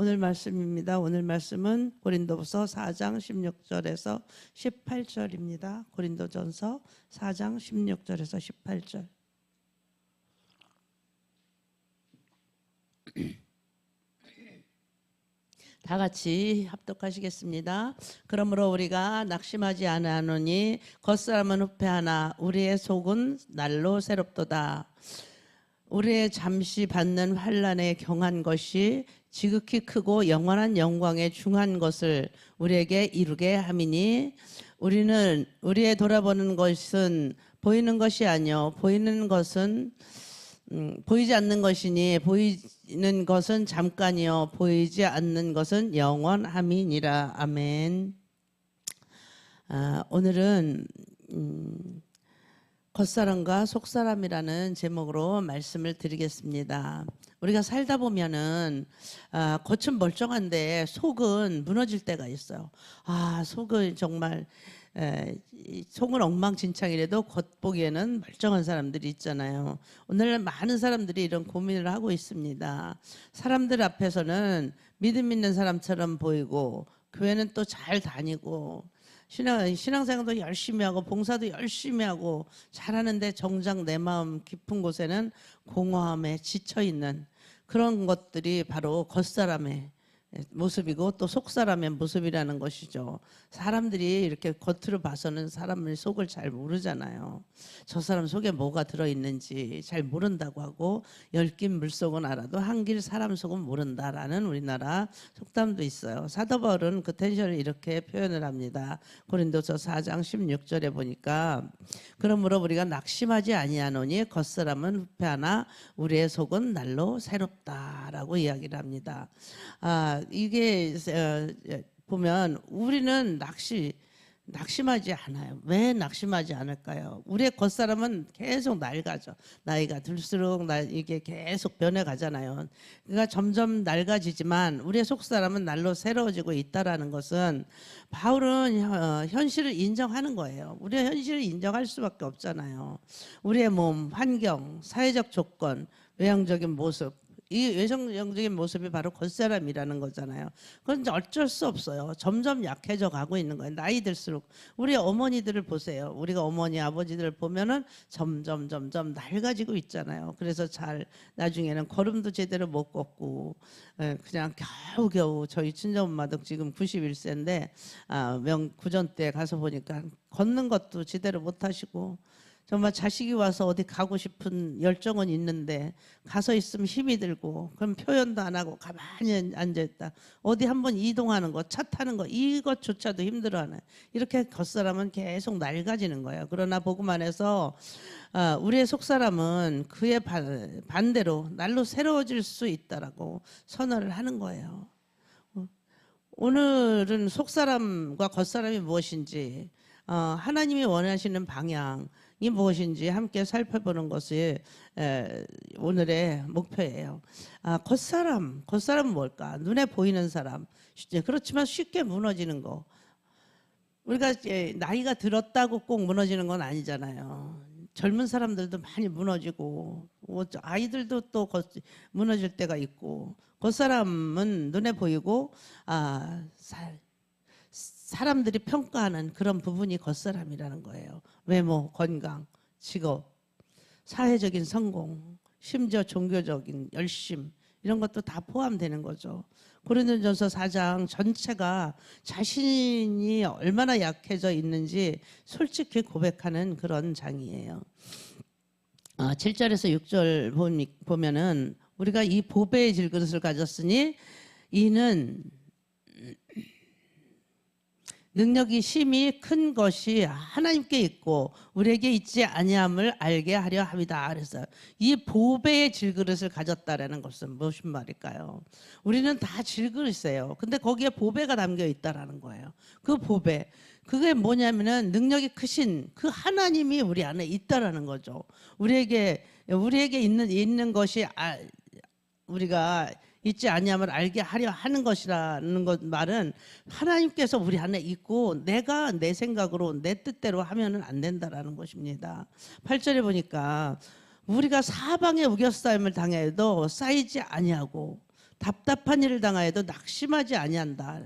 오늘 말씀입니다. 오늘 말씀은 고린도후서 4장 16절에서 18절입니다. 고린도전서 4장 16절에서 18절. 다 같이 합독하시겠습니다. 그러므로 우리가 낙심하지 아니하노니 겉사람은 후패하나 우리의 속은 날로 새롭도다. 우리의 잠시 받는 환난에 경한 것이 지극히 크고 영원한 영광에 중한 것을 우리에게 이루게 함이니 우리는 우리의 돌아보는 것은 보이는 것이 아니요 보이는 것은 보이지 않는 것이니 보이는 것은 잠깐이요 보이지 않는 것은 영원함이니라. 아멘. 오늘은 겉사람과 속사람이라는 제목으로 말씀을 드리겠습니다. 우리가 살다 보면은 겉은 멀쩡한데 속은 무너질 때가 있어요. 속은 정말 속은 엉망진창이라도 겉보기에는 멀쩡한 사람들이 있잖아요. 오늘날 많은 사람들이 이런 고민을 하고 있습니다. 사람들 앞에서는 믿음 있는 사람처럼 보이고 교회는 또 잘 다니고 신앙생활도 열심히 하고 봉사도 열심히 하고 잘하는데 정작 내 마음 깊은 곳에는 공허함에 지쳐있는 그런 것들이 바로 겉사람의 모습이고 또 속사람의 모습이라는 것이죠. 사람들이 이렇게 겉으로 봐서는 사람의 속을 잘 모르잖아요. 저 사람 속에 뭐가 들어있는지 잘 모른다고 하고 얽힌 물속은 알아도 한길 사람 속은 모른다라는 우리나라 속담도 있어요. 사도 바울은 그 텐션을 이렇게 표현을 합니다. 고린도서 4장 16절에 보니까 그러므로 우리가 낙심하지 아니하노니 겉사람은 후패하나 우리의 속은 날로 새롭다라고 이야기를 합니다. 이게 보면 우리는 낙심하지 않아요. 왜 낙심하지 않을까요? 우리의 겉사람은 계속 낡아져. 나이가 들수록 이게 계속 변해가잖아요. 그러니까 점점 낡아지지만 우리의 속사람은 날로 새로워지고 있다라는 것은 바울은 현실을 인정하는 거예요. 우리가 현실을 인정할 수밖에 없잖아요. 우리의 몸, 환경, 사회적 조건, 외형적인 모습, 이 외성적인 모습이 바로 겉사람이라는 거잖아요. 그건 어쩔 수 없어요. 점점 약해져 가고 있는 거예요. 나이 들수록. 우리 어머니들을 보세요. 우리가 어머니 아버지들을 보면은 점점 낡아지고 있잖아요. 그래서 나중에는 걸음도 제대로 못 걷고 그냥 겨우겨우 저희 친정엄마도 지금 91세인데 구전 때 가서 보니까 걷는 것도 제대로 못 하시고 정말 자식이 와서 어디 가고 싶은 열정은 있는데 가서 있으면 힘이 들고 그럼 표현도 안 하고 가만히 앉아있다. 어디 한번 이동하는 거, 차 타는 거 이것조차도 힘들어하네. 이렇게 겉사람은 계속 낡아지는 거예요. 그러나 복음 안에서 우리의 속사람은 그의 반대로 날로 새로워질 수 있다라고 선언을 하는 거예요. 오늘은 속사람과 겉사람이 무엇인지 하나님이 원하시는 방향 이 무엇인지 함께 살펴보는 것이 오늘의 목표예요. 겉사람은 뭘까? 눈에 보이는 사람. 그렇지만 쉽게 무너지는 거. 우리가 나이가 들었다고 꼭 무너지는 건 아니잖아요. 젊은 사람들도 많이 무너지고 아이들도 또 무너질 때가 있고 겉사람은 눈에 보이고 사람들이 평가하는 그런 부분이 겉사람이라는 거예요. 외모, 건강, 직업, 사회적인 성공, 심지어 종교적인 열심 이런 것도 다 포함되는 거죠. 고린도전서 4장 전체가 자신이 얼마나 약해져 있는지 솔직히 고백하는 그런 장이에요. 7절에서 6절 보면은 우리가 이 보배의 질그릇을 가졌으니 이는 능력이 심히 큰 것이 하나님께 있고 우리에게 있지 아니함을 알게 하려 함이다. 그래서 이 보배의 질그릇을 가졌다라는 것은 무슨 말일까요? 우리는 다 질그릇이에요. 근데 거기에 보배가 담겨 있다라는 거예요. 그 보배, 그게 뭐냐면은 능력이 크신 그 하나님이 우리 안에 있다라는 거죠. 우리에게 있는 것이 우리가 있지 아니함을 알게 하려 하는 것이라는 말은 하나님께서 우리 안에 있고 내가 내 생각으로 내 뜻대로 하면은 안 된다라는 것입니다. 8절에 보니까 우리가 사방에 우겨싸임을 당해도 쌓이지 아니하고 답답한 일을 당하여도 낙심하지 아니한다.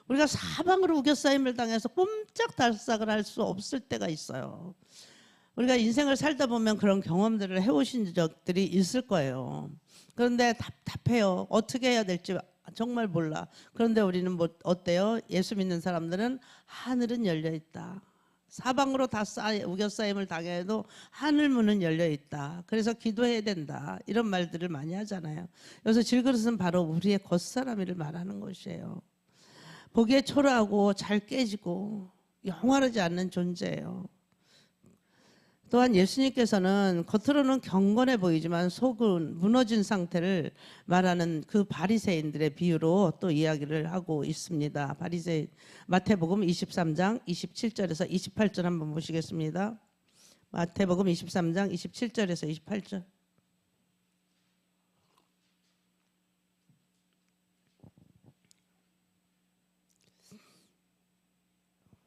우리가 사방으로 우겨싸임을 당해서 꼼짝달싹을 할 수 없을 때가 있어요. 우리가 인생을 살다 보면 그런 경험들을 해오신 적들이 있을 거예요. 그런데 답답해요. 어떻게 해야 될지 정말 몰라. 그런데 우리는 뭐 어때요? 예수 믿는 사람들은 하늘은 열려 있다. 사방으로 다 우겨싸임을 당해도 하늘 문은 열려 있다. 그래서 기도해야 된다. 이런 말들을 많이 하잖아요. 여기서 질그릇은 바로 우리의 겉사람이를 말하는 것이에요. 보기에 초라하고 잘 깨지고 영원하지 않는 존재예요. 또한 예수님께서는 겉으로는 경건해 보이지만 속은 무너진 상태를 말하는 그 바리새인들의 비유로 또 이야기를 하고 있습니다. 바리새인 마태복음 23장 27절에서 28절 한번 보시겠습니다. 마태복음 23장 27절에서 28절.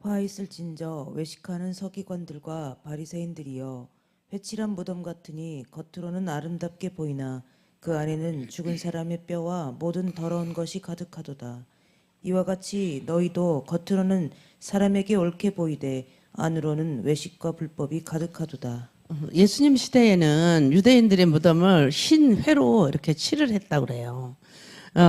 화 있을진저 외식하는 서기관들과 바리새인들이여, 회칠한 무덤 같으니 겉으로는 아름답게 보이나 그 안에는 죽은 사람의 뼈와 모든 더러운 것이 가득하도다. 이와 같이 너희도 겉으로는 사람에게 옳게 보이되 안으로는 외식과 불법이 가득하도다. 예수님 시대에는 유대인들의 무덤을 흰 회로 이렇게 칠을 했다고 그래요.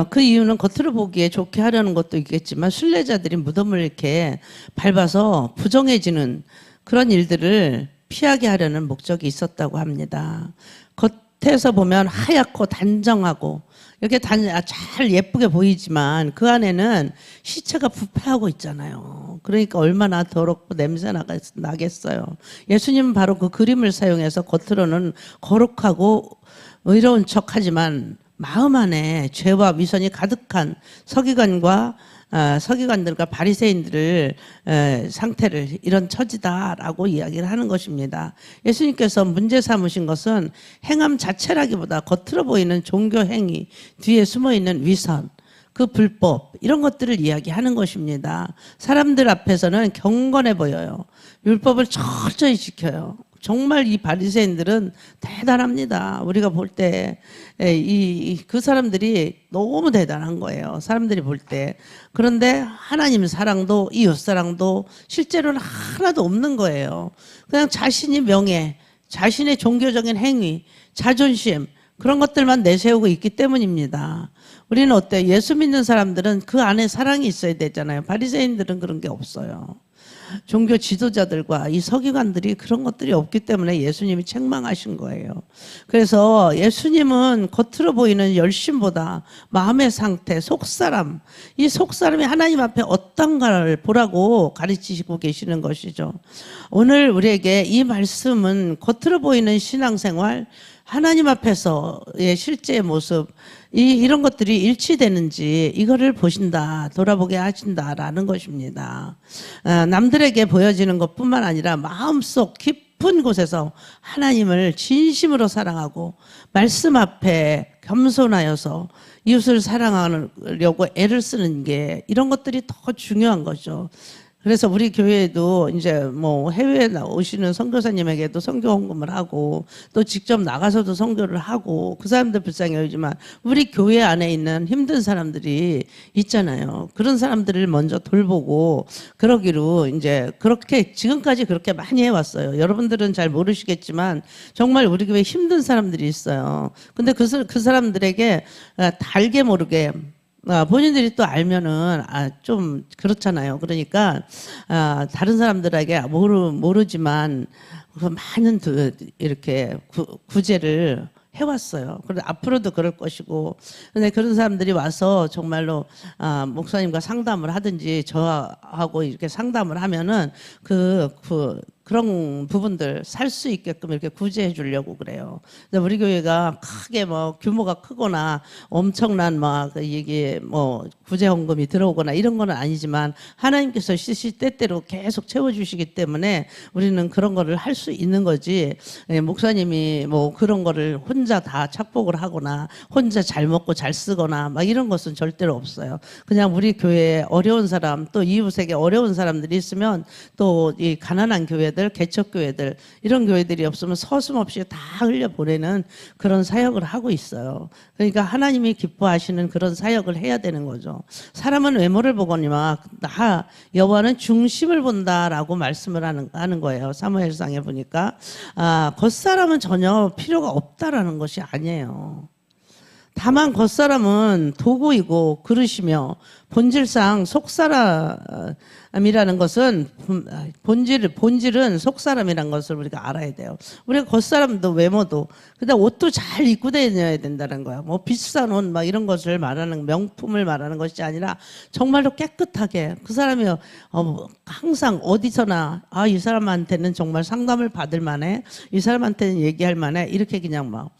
그 이유는 겉으로 보기에 좋게 하려는 것도 있겠지만 순례자들이 무덤을 이렇게 밟아서 부정해지는 그런 일들을 피하게 하려는 목적이 있었다고 합니다. 겉에서 보면 하얗고 단정하고 이렇게 잘 예쁘게 보이지만 그 안에는 시체가 부패하고 있잖아요. 그러니까 얼마나 더럽고 냄새 나겠어요. 예수님은 바로 그 그림을 사용해서 겉으로는 거룩하고 의로운 척하지만 마음 안에 죄와 위선이 가득한 서기관들과 바리새인들을 상태를 이런 처지다라고 이야기를 하는 것입니다. 예수님께서 문제 삼으신 것은 행함 자체라기보다 겉으로 보이는 종교 행위, 뒤에 숨어 있는 위선, 그 불법 이런 것들을 이야기하는 것입니다. 사람들 앞에서는 경건해 보여요. 율법을 철저히 지켜요. 정말 이 바리새인들은 대단합니다. 우리가 볼 때 그 사람들이 너무 대단한 거예요. 사람들이 볼 때. 그런데 하나님 사랑도 이웃 사랑도 실제로는 하나도 없는 거예요. 그냥 자신이 명예, 자신의 종교적인 행위, 자존심 그런 것들만 내세우고 있기 때문입니다. 우리는 어때요? 예수 믿는 사람들은 그 안에 사랑이 있어야 되잖아요. 바리새인들은 그런 게 없어요. 종교 지도자들과 이 서기관들이 그런 것들이 없기 때문에 예수님이 책망하신 거예요. 그래서 예수님은 겉으로 보이는 열심보다 마음의 상태, 속사람, 이 속사람이 하나님 앞에 어떤가를 보라고 가르치시고 계시는 것이죠. 오늘 우리에게 이 말씀은 겉으로 보이는 신앙생활, 하나님 앞에서의 실제의 모습 이런 것들이 일치되는지 이거를 보신다, 돌아보게 하신다라는 것입니다. 남들에게 보여지는 것뿐만 아니라 마음속 깊은 곳에서 하나님을 진심으로 사랑하고 말씀 앞에 겸손하여서 이웃을 사랑하려고 애를 쓰는 게 이런 것들이 더 중요한 거죠. 그래서 우리 교회에도 이제 뭐 해외에 오시는 선교사님에게도 선교 헌금을 하고 또 직접 나가서도 선교를 하고 그 사람들 불쌍히 여기지만 우리 교회 안에 있는 힘든 사람들이 있잖아요. 그런 사람들을 먼저 돌보고 그러기로 이제 그렇게 지금까지 그렇게 많이 해왔어요. 여러분들은 잘 모르시겠지만 정말 우리 교회에 힘든 사람들이 있어요. 근데 그 사람들에게 달게 모르게 본인들이 또 알면은 좀 그렇잖아요. 그러니까 다른 사람들에게 모르지만 많은 이렇게 구제를 해왔어요. 그런데 앞으로도 그럴 것이고, 근데 그런 사람들이 와서 정말로 목사님과 상담을 하든지 저하고 이렇게 상담을 하면은 그런 부분들 살 수 있게끔 이렇게 구제해 주려고 그래요. 근데 우리 교회가 크게 뭐 규모가 크거나 엄청난 이게 뭐 구제 헌금이 들어오거나 이런 거는 아니지만 하나님께서 시시때때로 계속 채워주시기 때문에 우리는 그런 거를 할 수 있는 거지. 목사님이 뭐 그런 거를 혼자 다 착복을 하거나 혼자 잘 먹고 잘 쓰거나 막 이런 것은 절대로 없어요. 그냥 우리 교회에 어려운 사람 또 이웃에게 어려운 사람들이 있으면 또 이 가난한 교회 교회들, 개척교회들 이런 교회들이 없으면 서슴없이 다 흘려보내는 그런 사역을 하고 있어요. 그러니까 하나님이 기뻐하시는 그런 사역을 해야 되는 거죠. 사람은 외모를 보거니와 나 여호와는 중심을 본다라고 말씀을 하는 거예요. 사무엘상에 보니까 겉사람은 전혀 필요가 없다라는 것이 아니에요. 다만 겉사람은 도구이고 그릇이며 본질상 속사람이라는 것은 본질은 속사람이라는 것을 우리가 알아야 돼요. 우리가 겉사람도 외모도 그다음 옷도 잘 입고 다녀야 된다는 거야. 뭐 비싼 옷 막 이런 것을 말하는 명품을 말하는 것이 아니라 정말로 깨끗하게 그 사람이 항상 어디서나 이 사람한테는 정말 상담을 받을 만해. 이 사람한테는 얘기할 만해. 이렇게 그냥 막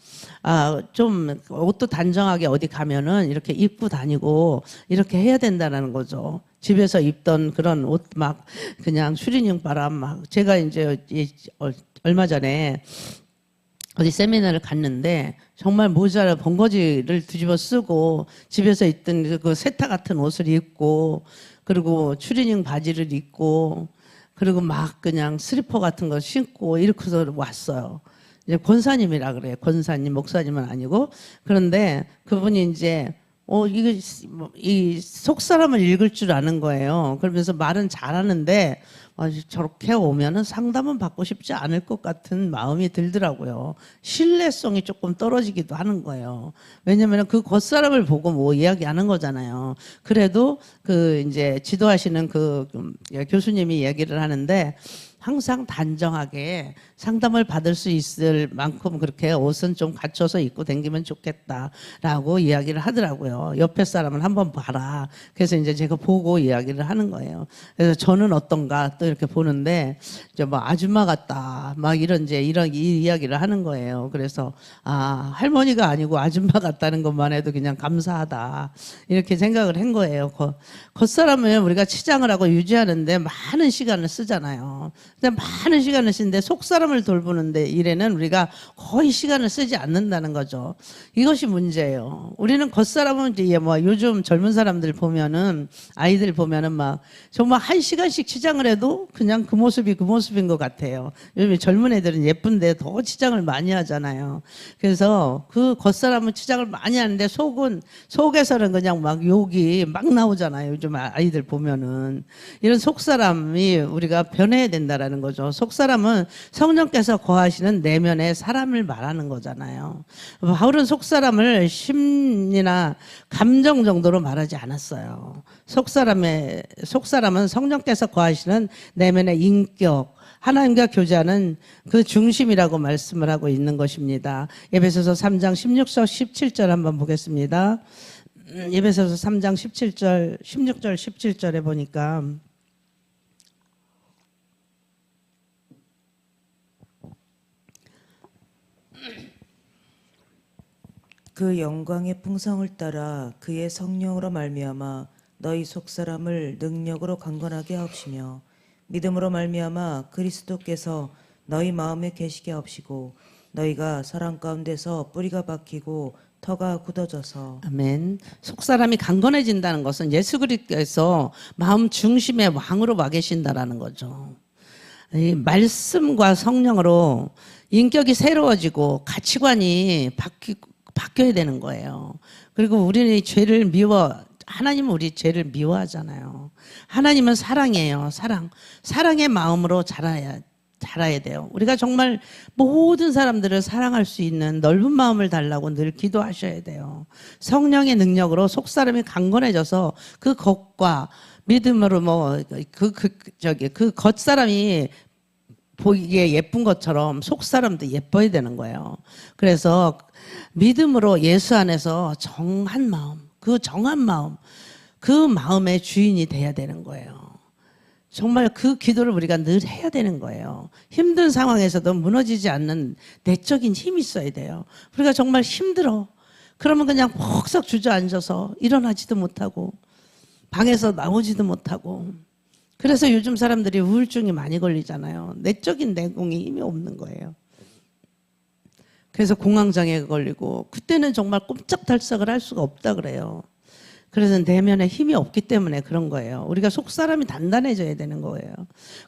좀 옷도 단정하게 어디 가면은 이렇게 입고 다니고 이렇게 해야 된다는 거죠. 집에서 입던 그런 옷 막 그냥 추리닝 바람 막 제가 이제 얼마 전에 어디 세미나를 갔는데 정말 모자를 번거지를 뒤집어 쓰고 집에서 입던 그 세타 같은 옷을 입고 그리고 추리닝 바지를 입고 그리고 막 그냥 슬리퍼 같은 거 신고 이렇게서 왔어요. 이제 권사님이라 그래요. 권사님, 목사님은 아니고. 그런데 그분이 이제 이거 이 속사람을 읽을 줄 아는 거예요. 그러면서 말은 잘하는데 저렇게 오면은 상담은 받고 싶지 않을 것 같은 마음이 들더라고요. 신뢰성이 조금 떨어지기도 하는 거예요. 왜냐하면 그 겉사람을 보고 뭐 이야기하는 거잖아요. 그래도 그 이제 지도하시는 그 교수님이 얘기를 하는데 항상 단정하게 상담을 받을 수 있을 만큼 그렇게 옷은 좀 갖춰서 입고 다니면 좋겠다라고 이야기를 하더라고요. 옆에 사람을 한번 봐라. 그래서 이제 제가 보고 이야기를 하는 거예요. 그래서 저는 어떤가 또 이렇게 보는데 이제 뭐 아줌마 같다 막 이런 이 이야기를 하는 거예요. 그래서 할머니가 아니고 아줌마 같다는 것만 해도 그냥 감사하다 이렇게 생각을 한 거예요. 겉사람은 우리가 치장을 하고 유지하는데 많은 시간을 쓰잖아요. 근데 많은 시간을 쓰는데 속사람을 돌보는데 일에는 우리가 거의 시간을 쓰지 않는다는 거죠. 이것이 문제예요. 우리는 겉사람은 이제 뭐 요즘 젊은 사람들 보면은 아이들 보면은 막 정말 1시간씩 치장을 해도 그냥 그 모습이 그 모습인 것 같아요. 요즘 젊은 애들은 예쁜데 더 치장을 많이 하잖아요. 그래서 그 겉사람은 치장을 많이 하는데 속에서는 그냥 막 욕이 막 나오잖아요. 요즘 아이들 보면은 이런 속사람이 우리가 변해야 된다라는 거죠. 속사람은 성령께서 거하시는 내면의 사람을 말하는 거잖아요. 바울은 속사람을 심리나 감정 정도로 말하지 않았어요. 속사람은 성령께서 거하시는 내면의 인격, 하나님과 교제하는 그 중심이라고 말씀을 하고 있는 것입니다. 에베소서 3장 16절 17절 한번 보겠습니다. 에베소서 3장 17절 16절 17절에 보니까 그 영광의 풍성을 따라 그의 성령으로 말미암아 너희 속사람을 능력으로 강건하게 하옵시며 믿음으로 말미암아 그리스도께서 너희 마음에 계시게 하옵시고 너희가 사랑 가운데서 뿌리가 박히고 터가 굳어져서 아멘. 속사람이 강건해진다는 것은 예수 그리스도께서 마음 중심의 왕으로 와 계신다라는 거죠. 이 말씀과 성령으로 인격이 새로워지고 가치관이 바뀌어야 되는 거예요. 그리고 우리는 죄를 하나님은 우리 죄를 미워하잖아요. 하나님은 사랑이에요. 사랑의 마음으로 자라야 돼요. 우리가 정말 모든 사람들을 사랑할 수 있는 넓은 마음을 달라고 늘 기도하셔야 돼요. 성령의 능력으로 속사람이 강건해져서 그 겉과 믿음으로 그 겉사람이 보기에 예쁜 것처럼 속사람도 예뻐야 되는 거예요. 그래서 믿음으로 예수 안에서 정한 마음, 그 마음의 주인이 돼야 되는 거예요. 정말 그 기도를 우리가 늘 해야 되는 거예요. 힘든 상황에서도 무너지지 않는 내적인 힘이 있어야 돼요. 우리가 정말 힘들어. 그러면 그냥 퍽썩 주저앉아서 일어나지도 못하고 방에서 나오지도 못하고 그래서 요즘 사람들이 우울증이 많이 걸리잖아요. 내적인 내공에 힘이 없는 거예요. 그래서 공황장애가 걸리고 그때는 정말 꼼짝달싹을 할 수가 없다 그래요. 그래서 내면에 힘이 없기 때문에 그런 거예요. 우리가 속사람이 단단해져야 되는 거예요.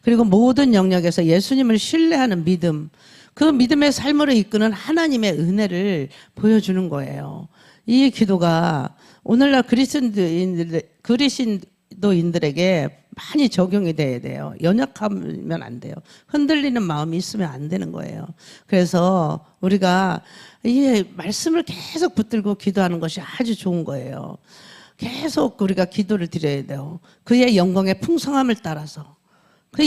그리고 모든 영역에서 예수님을 신뢰하는 믿음, 그 믿음의 삶으로 이끄는 하나님의 은혜를 보여주는 거예요. 이 기도가 오늘날 그리스도인들에게 많이 적용이 돼야 돼요. 연약하면 안 돼요. 흔들리는 마음이 있으면 안 되는 거예요. 그래서 우리가 이 말씀을 계속 붙들고 기도하는 것이 아주 좋은 거예요. 계속 우리가 기도를 드려야 돼요. 그의 영광의 풍성함을 따라서. 그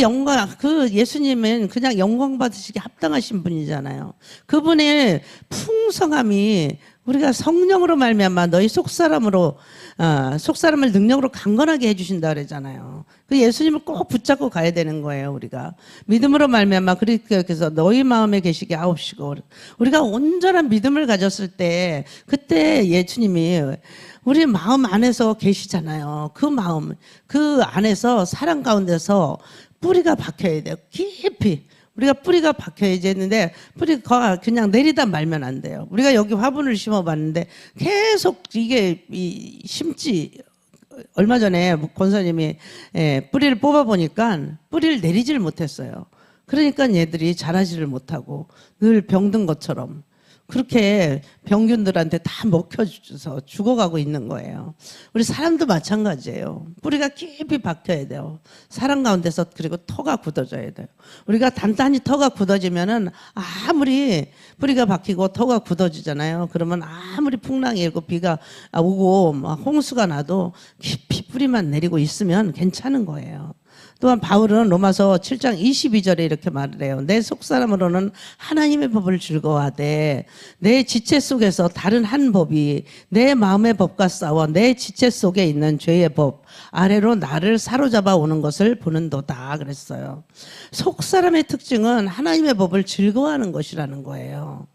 예수님은 그냥 영광 받으시기 합당하신 분이잖아요. 그분의 풍성함이 우리가 성령으로 말미암아 너희 속사람을 능력으로 강건하게 해주신다 그러잖아요. 그 예수님을 꼭 붙잡고 가야 되는 거예요. 우리가 믿음으로 말미암아 그래서 너희 마음에 계시게 하옵시고, 우리가 온전한 믿음을 가졌을 때 그때 예수님이 우리 마음 안에서 계시잖아요. 그 마음, 그 안에서 사랑 가운데서 뿌리가 박혀야 돼요. 깊이. 우리가 뿌리가 박혀야지 했는데 뿌리가 그냥 내리다 말면 안 돼요. 우리가 여기 화분을 심어봤는데 계속 이게 심지, 얼마 전에 권사님이 뿌리를 뽑아보니까 뿌리를 내리질 못했어요. 그러니까 얘들이 자라지를 못하고 늘 병든 것처럼 그렇게 병균들한테 다 먹혀져서 죽어가고 있는 거예요. 우리 사람도 마찬가지예요. 뿌리가 깊이 박혀야 돼요. 사람 가운데서. 그리고 터가 굳어져야 돼요. 우리가 단단히 터가 굳어지면은 아무리 뿌리가 박히고 터가 굳어지잖아요. 그러면 아무리 풍랑이 일고 비가 오고 막 홍수가 나도 깊이 뿌리만 내리고 있으면 괜찮은 거예요. 또한 바울은 로마서 7장 22절에 이렇게 말을 해요. 내 속사람으로는 하나님의 법을 즐거워하되 내 지체 속에서 다른 한 법이 내 마음의 법과 싸워 내 지체 속에 있는 죄의 법 아래로 나를 사로잡아 오는 것을 보는도다 그랬어요. 속사람의 특징은 하나님의 법을 즐거워하는 것이라는 거예요.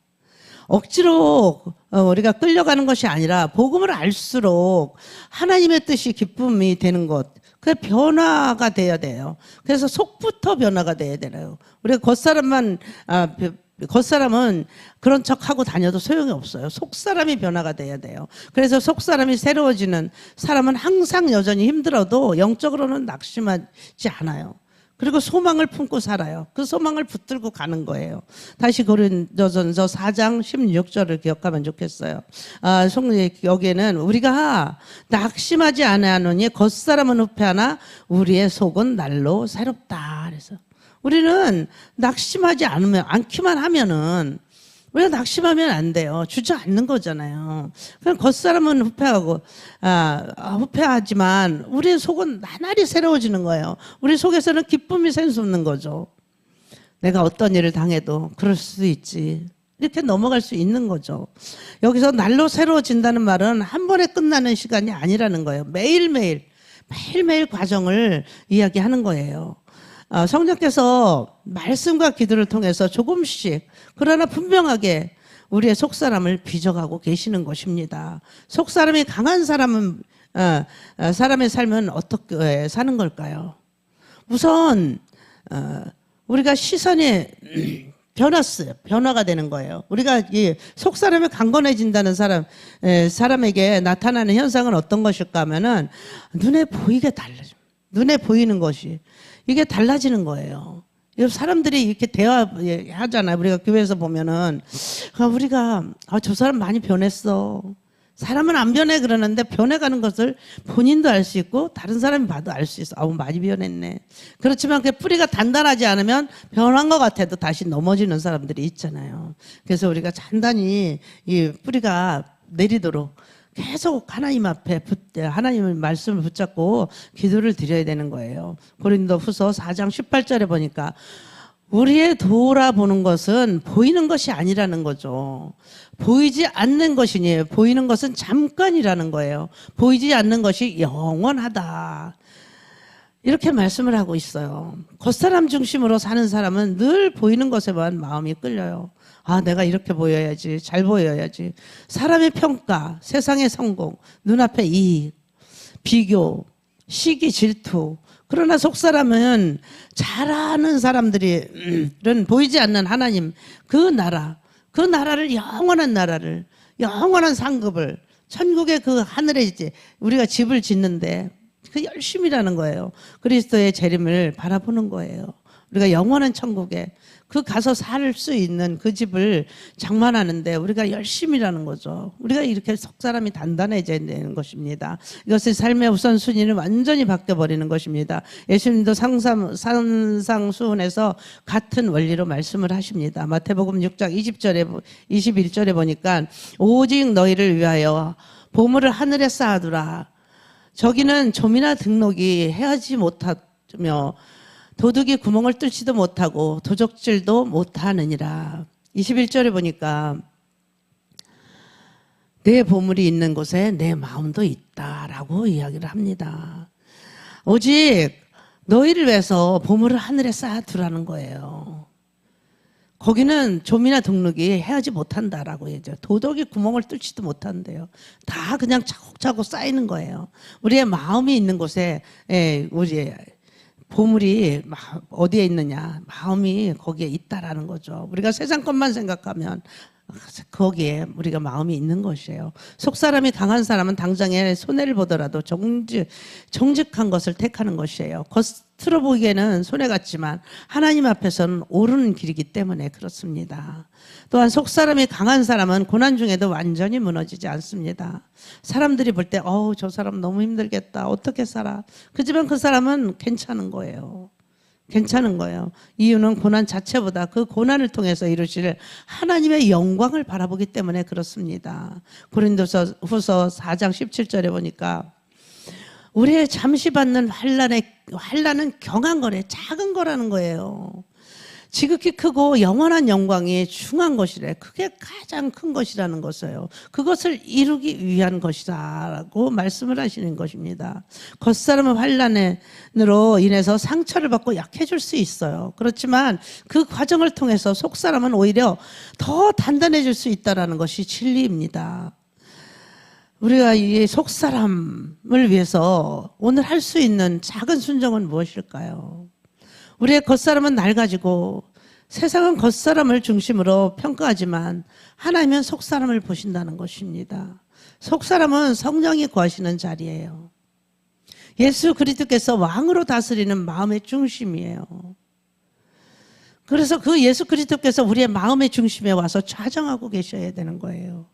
억지로 우리가 끌려가는 것이 아니라 복음을 알수록 하나님의 뜻이 기쁨이 되는 것, 그 변화가 돼야 돼요. 그래서 속부터 변화가 돼야 되나요? 우리가 겉사람은 그런 척하고 다녀도 소용이 없어요. 속사람이 변화가 돼야 돼요. 그래서 속사람이 새로워지는 사람은 항상 여전히 힘들어도 영적으로는 낙심하지 않아요. 그리고 소망을 품고 살아요. 그 소망을 붙들고 가는 거예요. 다시 고린도전서 4장 16절을 기억하면 좋겠어요. 여기에는 우리가 낙심하지 아니하노니 겉사람은 후패하나 우리의 속은 날로 새롭다. 그래서 우리는 낙심하지 않기만 하면은, 우리가 낙심하면 안 돼요. 주저앉는 거잖아요. 그냥 겉사람은 후패하지만 우리의 속은 나날이 새로워지는 거예요. 우리 속에서는 기쁨이 샘솟는 거죠. 내가 어떤 일을 당해도 그럴 수도 있지. 이렇게 넘어갈 수 있는 거죠. 여기서 날로 새로워진다는 말은 한 번에 끝나는 시간이 아니라는 거예요. 매일매일 과정을 이야기하는 거예요. 성령께서 말씀과 기도를 통해서 조금씩 그러나 분명하게 우리의 속사람을 빚어가고 계시는 것입니다. 속사람이 강한 사람의 삶은 어떻게 사는 걸까요? 우선 우리가 시선이 변화가 되는 거예요. 우리가 이 속사람이 강건해진다는 사람에게 나타나는 현상은 어떤 것일까 하면은 눈에 보이는 것이 이게 달라지는 거예요. 사람들이 이렇게 대화하잖아요. 우리가 교회에서 보면은 우리가 저 사람 많이 변했어. 사람은 안 변해 그러는데 변해가는 것을 본인도 알 수 있고 다른 사람이 봐도 알 수 있어. 많이 변했네. 그렇지만 그 뿌리가 단단하지 않으면 변한 것 같아도 다시 넘어지는 사람들이 있잖아요. 그래서 우리가 단단히 이 뿌리가 내리도록 계속 하나님 앞에 하나님의 말씀을 붙잡고 기도를 드려야 되는 거예요. 고린도후서 4장 18절에 보니까 우리의 돌아보는 것은 보이는 것이 아니라는 거죠. 보이지 않는 것이니 보이는 것은 잠깐이라는 거예요. 보이지 않는 것이 영원하다. 이렇게 말씀을 하고 있어요. 겉사람 중심으로 사는 사람은 늘 보이는 것에만 마음이 끌려요. 내가 이렇게 보여야지, 잘 보여야지. 사람의 평가, 세상의 성공, 눈앞의 이익, 비교, 시기, 질투. 그러나 속사람은 잘하는 사람들은 보이지 않는 하나님, 그 나라를 영원한 상급을 천국의 그 하늘에 이제 우리가 집을 짓는데 그 열심이라는 거예요. 그리스도의 재림을 바라보는 거예요. 우리가 영원한 천국에 그 가서 살 수 있는 그 집을 장만하는데 우리가 열심이라는 거죠. 우리가 이렇게 속 사람이 단단해져야 되는 것입니다. 이것의 삶의 우선순위는 완전히 바뀌어버리는 것입니다. 예수님도 산상수훈에서 같은 원리로 말씀을 하십니다. 마태복음 6장 21절에 보니까 오직 너희를 위하여 보물을 하늘에 쌓아두라. 저기는 좀이나 등록이 헤아지 못하며 도둑이 구멍을 뚫지도 못하고 도적질도 못하느니라. 21절에 보니까 내 보물이 있는 곳에 내 마음도 있다라고 이야기를 합니다. 오직 너희를 위해서 보물을 하늘에 쌓아두라는 거예요. 거기는 좀이나 등록이 헤아지 못한다라고 얘기죠. 도덕이 구멍을 뚫지도 못한대요. 다 그냥 차곡차곡 쌓이는 거예요. 우리의 마음이 있는 곳에 우리 보물이 어디에 있느냐, 마음이 거기에 있다라는 거죠. 우리가 세상 것만 생각하면 거기에 우리가 마음이 있는 것이에요. 속사람이 강한 사람은 당장에 손해를 보더라도 정직한 것을 택하는 것이에요. 겉으로 보기에는 손해 같지만 하나님 앞에서는 옳은 길이기 때문에 그렇습니다. 또한 속사람이 강한 사람은 고난 중에도 완전히 무너지지 않습니다. 사람들이 볼 때 저 사람 너무 힘들겠다, 어떻게 살아, 그지만 그 사람은 괜찮은 거예요. 괜찮은 거예요. 이유는 고난 자체보다 그 고난을 통해서 이루실 하나님의 영광을 바라보기 때문에 그렇습니다. 고린도서 후서 4장 17절에 보니까 우리의 잠시 받는 환난은 경한 거래, 작은 거라는 거예요. 지극히 크고 영원한 영광이 중한 것이래. 그게 가장 큰 것이라는 것이에요. 그것을 이루기 위한 것이다라고 말씀을 하시는 것입니다. 겉사람은 환난으로 인해서 상처를 받고 약해질 수 있어요. 그렇지만 그 과정을 통해서 속사람은 오히려 더 단단해질 수 있다는 것이 진리입니다. 우리가 이 속사람을 위해서 오늘 할 수 있는 작은 순종은 무엇일까요? 우리의 겉사람은 낡아지고 세상은 겉사람을 중심으로 평가하지만 하나님은 속사람을 보신다는 것입니다. 속사람은 성령이 거하시는 자리예요. 예수 그리스도께서 왕으로 다스리는 마음의 중심이에요. 그래서 그 예수 그리스도께서 우리의 마음의 중심에 와서 좌정하고 계셔야 되는 거예요.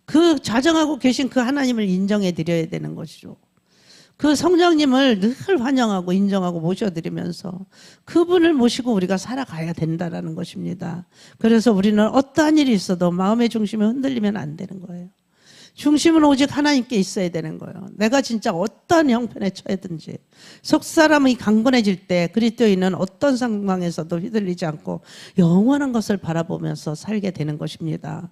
그 좌정하고 계신 그 하나님을 인정해 드려야 되는 것이죠. 그 성령님을 늘 환영하고 인정하고 모셔드리면서 그분을 모시고 우리가 살아가야 된다는 것입니다. 그래서 우리는 어떠한 일이 있어도 마음의 중심이 흔들리면 안 되는 거예요. 중심은 오직 하나님께 있어야 되는 거예요. 내가 진짜 어떠한 형편에 처해든지 속사람이 강건해질 때 그리스도인은 어떤 상황에서도 휘둘리지 않고 영원한 것을 바라보면서 살게 되는 것입니다.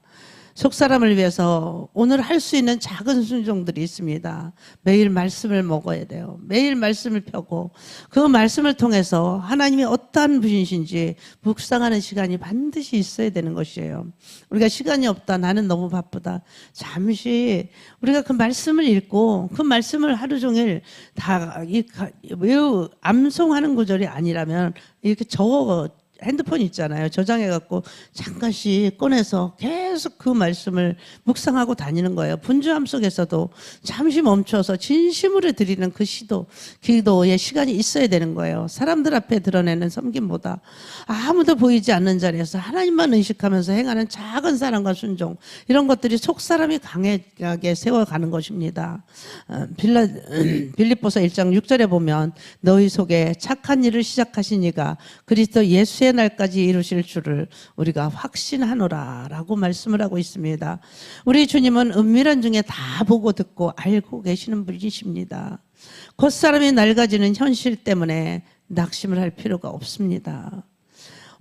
속사람을 위해서 오늘 할 수 있는 작은 순종들이 있습니다. 매일 말씀을 먹어야 돼요. 매일 말씀을 펴고 그 말씀을 통해서 하나님이 어떠한 분이신지 묵상하는 시간이 반드시 있어야 되는 것이에요. 우리가 시간이 없다, 나는 너무 바쁘다, 잠시 우리가 그 말씀을 읽고 그 말씀을 하루 종일 다 매우 암송하는 구절이 아니라면 이렇게 적어 핸드폰 있잖아요. 저장해갖고 잠깐씩 꺼내서 계속 그 말씀을 묵상하고 다니는 거예요. 분주함 속에서도 잠시 멈춰서 진심으로 드리는 그 기도의 시간이 있어야 되는 거예요. 사람들 앞에 드러내는 섬김보다 아무도 보이지 않는 자리에서 하나님만 의식하면서 행하는 작은 사랑과 순종, 이런 것들이 속사람이 강하게 세워가는 것입니다. 빌립보서 1장 6절에 보면 너희 속에 착한 일을 시작하신 이가 그리스도 예수의 날까지 이루실 줄을 우리가 확신하노라 라고 말씀을 하고 있습니다. 우리 주님은 은밀한 중에 다 보고 듣고 알고 계시는 분이십니다. 겉사람이 낡아지는 현실 때문에 낙심을 할 필요가 없습니다.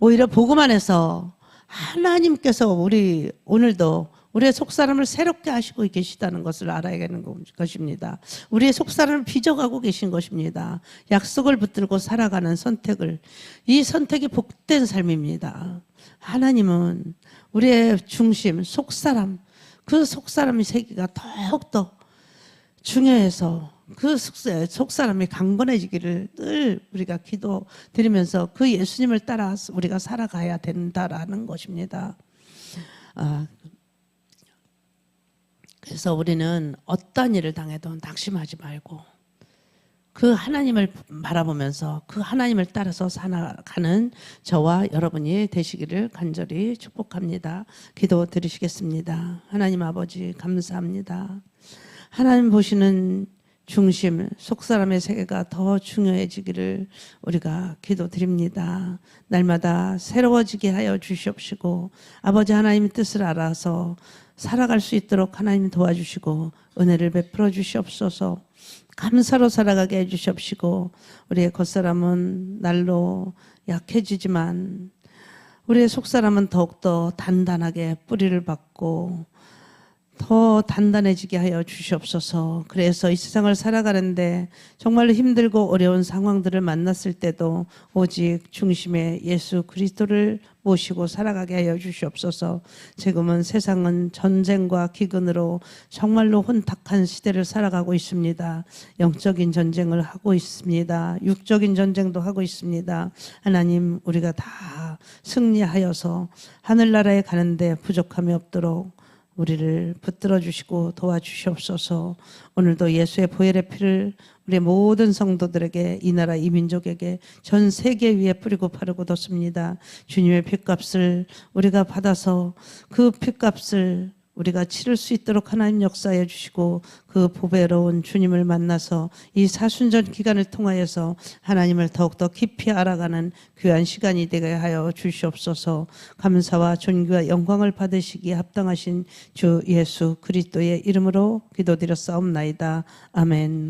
오히려 보고만 해서 하나님께서 오늘도 우리의 속사람을 새롭게 하시고 계시다는 것을 알아야 하는 것입니다. 우리의 속사람을 빚어가고 계신 것입니다. 약속을 붙들고 살아가는 이 선택이 복된 삶입니다. 하나님은 우리의 중심, 속사람, 그 속사람의 세계가 더욱더 중요해서 그 속사람이 강건해지기를 늘 우리가 기도드리면서 그 예수님을 따라 우리가 살아가야 된다라는 것입니다. 그래서 우리는 어떤 일을 당해도 낙심하지 말고 그 하나님을 바라보면서 그 하나님을 따라서 살아가는 저와 여러분이 되시기를 간절히 축복합니다. 기도 드리시겠습니다. 하나님 아버지 감사합니다. 하나님 보시는 중심, 속사람의 세계가 더 중요해지기를 우리가 기도드립니다. 날마다 새로워지게 하여 주시옵시고 아버지 하나님의 뜻을 알아서 살아갈 수 있도록 하나님 도와주시고 은혜를 베풀어 주시옵소서. 감사로 살아가게 해주시옵시고 우리의 겉사람은 날로 약해지지만 우리의 속사람은 더욱더 단단하게 뿌리를 받고 더 단단해지게 하여 주시옵소서. 그래서 이 세상을 살아가는데 정말로 힘들고 어려운 상황들을 만났을 때도 오직 중심에 예수 그리스도를 모시고 살아가게 하여 주시옵소서. 지금은 세상은 전쟁과 기근으로 정말로 혼탁한 시대를 살아가고 있습니다. 영적인 전쟁을 하고 있습니다. 육적인 전쟁도 하고 있습니다. 하나님 우리가 다 승리하여서 하늘나라에 가는데 부족함이 없도록 우리를 붙들어 주시고 도와주시옵소서. 오늘도 예수의 보혈의 피를 우리 모든 성도들에게 이 나라 이 민족에게 전 세계 위에 뿌리고 바르고 뒀습니다. 주님의 핏값을 우리가 받아서 그 핏값을 우리가 치를 수 있도록 하나님 역사해 주시고 그 보배로운 주님을 만나서 이 사순절 기간을 통하여서 하나님을 더욱더 깊이 알아가는 귀한 시간이 되게 하여 주시옵소서. 감사와 존귀와 영광을 받으시기에 합당하신 주 예수 그리스도의 이름으로 기도드렸사옵나이다. 아멘.